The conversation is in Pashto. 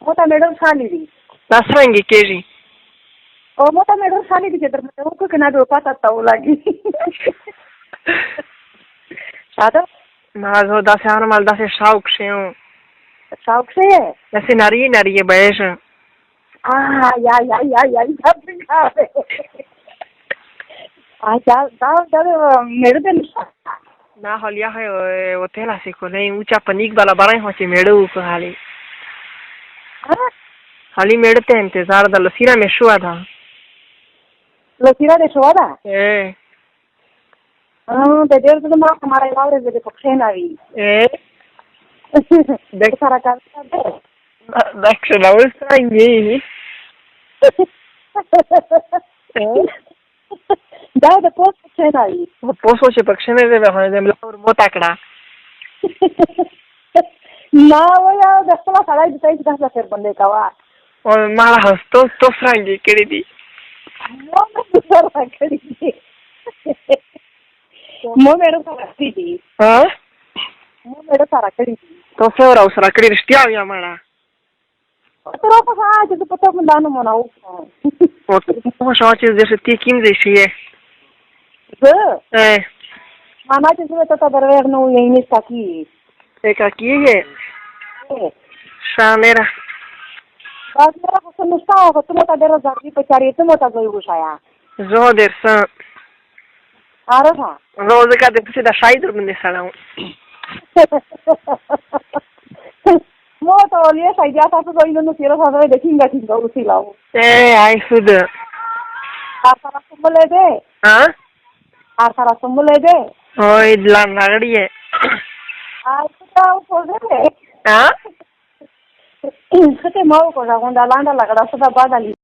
मोटा मेडल खाली څرنګه کېږي او موटा मेडल खाली چې تر مته وکړه کنه د پاتا تاو لګي ساده ما زه داسې هرمال داسې شوق شیم شوق شي داسې نری نری بیژن یا دا څنګه da medo نه حال یا هتل هستی کنه اوچا پنیک بالا برای هاچی میڑه اوکو حالی حالی میڑه تا انتظار دا لسیره می شوه دا لسیره ده شوه دا ده دیر زده ما کماره لاوره زده پکشه نوی دک سارا کارتا ده دک شنوز سنگی دا د پوس پکشه نوی پوسو چې پکشه نه ده بخونه ده ملاور مو تکڑا نا ویا د خپل سړی د تایید داسه سر باندې کوا او ما هستو تو فرنګي کړی دي نو سر کړی دي مو مېړه سره کړی دي ها مو مېړه سره کړی دي تو سره او سره کړی رښتیا یا مړه تر اوسه چې په تو باندې نه مونږ او ته شو چې د ستې کیم دي شي زه ماما چې زه ته درور نو یې نه سکی aquí شامره باز مرا خو نشته او ته مته ډېر ځاګي په چاري ته مته ځای وشایا زه درسه ارها روزه کا د څه د شاید باندې سلام مو ته ولې شاید تاسو غوښنه نو تیر سره د کینګا څنګه وسیلاو آی خود سره سمولې ده ها سره سمولې ده اوه دلان راغړی او په دې ها څه ته مو کو ځاګوندا لاندې لګړا څه دا بادالي